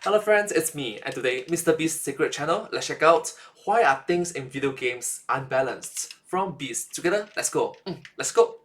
Hello friends, it's me, and today, Mr. Beast's secret channel, let's check out why are things in video games unbalanced? From Beast. Together, let's go. Let's go.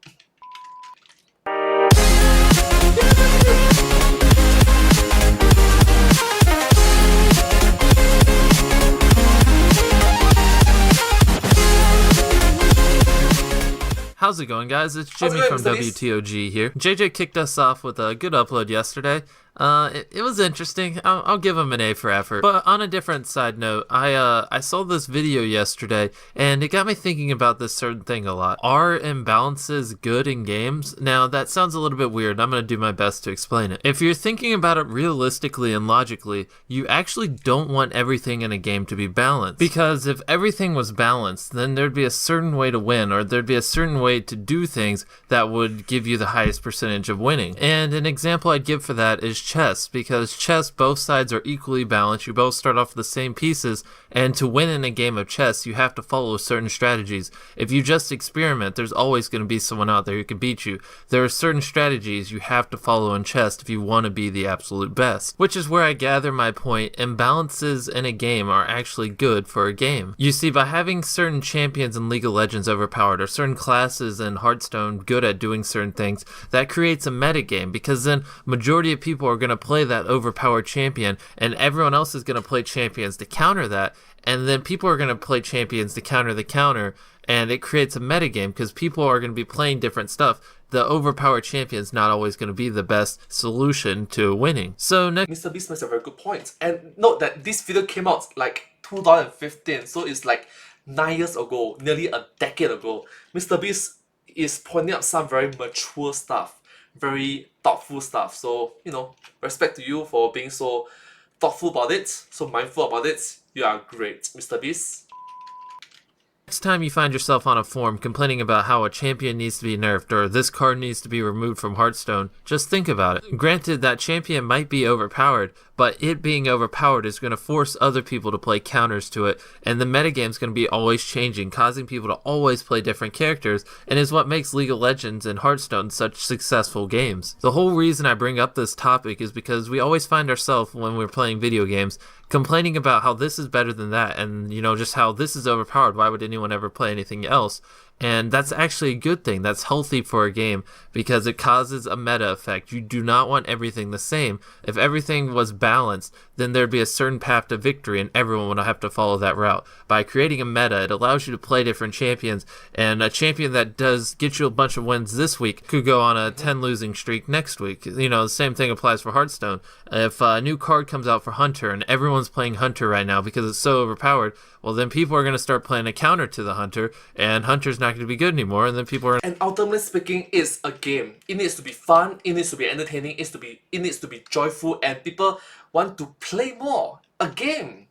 How's it going, guys? It's Jimmy from WTOG here. JJ kicked us off with a good upload yesterday. It was interesting. I'll give him an A for effort. But on a different side note, I saw this video yesterday, and it got me thinking about this certain thing a lot. Are imbalances good in games? Now, that sounds a little bit weird. I'm going to do my best to explain it. If you're thinking about it realistically and logically, you actually don't want everything in a game to be balanced. Because if everything was balanced, then there'd be a certain way to win, or there'd be a certain way to do things that would give you the highest percentage of winning. And an example I'd give for that is chess, because chess, both sides are equally balanced. You both start off with the same pieces, and to win in a game of chess, you have to follow certain strategies. If you just experiment, there's always going to be someone out there who can beat you. There are certain strategies you have to follow in chess if you want to be the absolute best. Which is where I gather my point. Imbalances in a game are actually good for a game. You see, by having certain champions in League of Legends overpowered, or certain classes in Hearthstone good at doing certain things, that creates a metagame, because then majority of people are going to play that overpowered champion, and everyone else is going to play champions to counter that, and then people are going to play champions to counter the counter, and it creates a metagame because people are going to be playing different stuff. The overpowered champion is not always going to be the best solution to winning. So next, Mr. Beast makes a very good point. And note that this video came out like 2015, so it's like 9 years ago, nearly a decade ago. Mr. Beast is pointing out some very mature stuff, very thoughtful stuff. So, respect to you for being so thoughtful about it, so mindful about it. You are great, Mr. Beast. Next time you find yourself on a forum complaining about how a champion needs to be nerfed or this card needs to be removed from Hearthstone, just think about it. Granted, that champion might be overpowered, but it being overpowered is going to force other people to play counters to it, and the metagame is going to be always changing, causing people to always play different characters, and is what makes League of Legends and Hearthstone such successful games. The whole reason I bring up this topic is because we always find ourselves, when we're playing video games, complaining about how this is better than that, and just how this is overpowered. Why would anyone ever play anything else? And that's actually a good thing. That's healthy for a game because it causes a meta effect. You do not want everything the same. If everything was balanced, then there'd be a certain path to victory and everyone would have to follow that route. By creating a meta, it allows you to play different champions, and a champion that does get you a bunch of wins this week could go on a 10 losing streak next week. The same thing applies for Hearthstone. If a new card comes out for Hunter and everyone's playing Hunter right now because it's so overpowered, well, then people are going to start playing a counter to the Hunter, and Hunter's not going to be good anymore, and then people are... And ultimately speaking, it's a game. It needs to be fun, it needs to be entertaining, it needs to be joyful, and people want to play more. A game.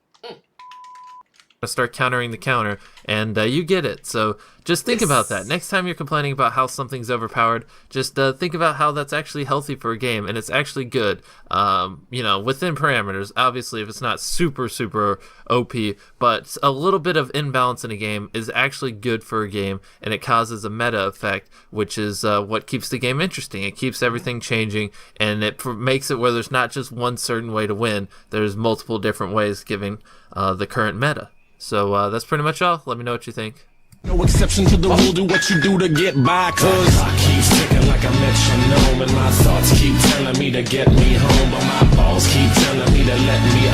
Start countering the counter, and you get it. So just think about that. Next time you're complaining about how something's overpowered, just think about how that's actually healthy for a game, and it's actually good. Within parameters. Obviously, if it's not super OP, but a little bit of imbalance in a game is actually good for a game, and it causes a meta effect, which is what keeps the game interesting. It keeps everything changing, and it makes it where there's not just one certain way to win. There's multiple different ways given the current meta. So that's pretty much all. Let me know what you think. No exception to the rule, do what you do to get by, cause I keep ticking like a metronome, and my thoughts keep telling me to get me home, but my balls keep telling me to let me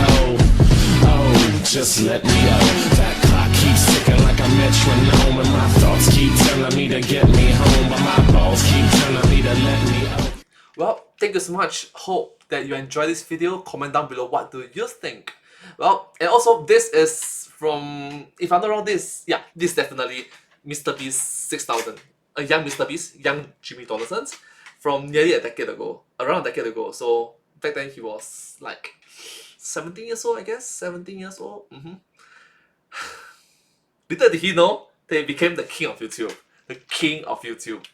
just let me That clock keeps ticking like a metronome, and my thoughts keep telling me to get me home, but my balls keep telling me to let me Well, thank you so much. Hope that you enjoyed this video. Comment down below what do you think. Well, and also this is from, if I'm not wrong, this definitely Mr. Beast 6000. A young Mr. Beast, young Jimmy Donaldson, from nearly a decade ago, around a decade ago. So back then he was like 17 years old, I guess, 17 years old. Little did he know that he became the king of YouTube. The king of YouTube.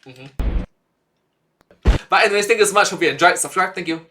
But anyways, thank you so much. Hope you enjoyed. Subscribe. Thank you.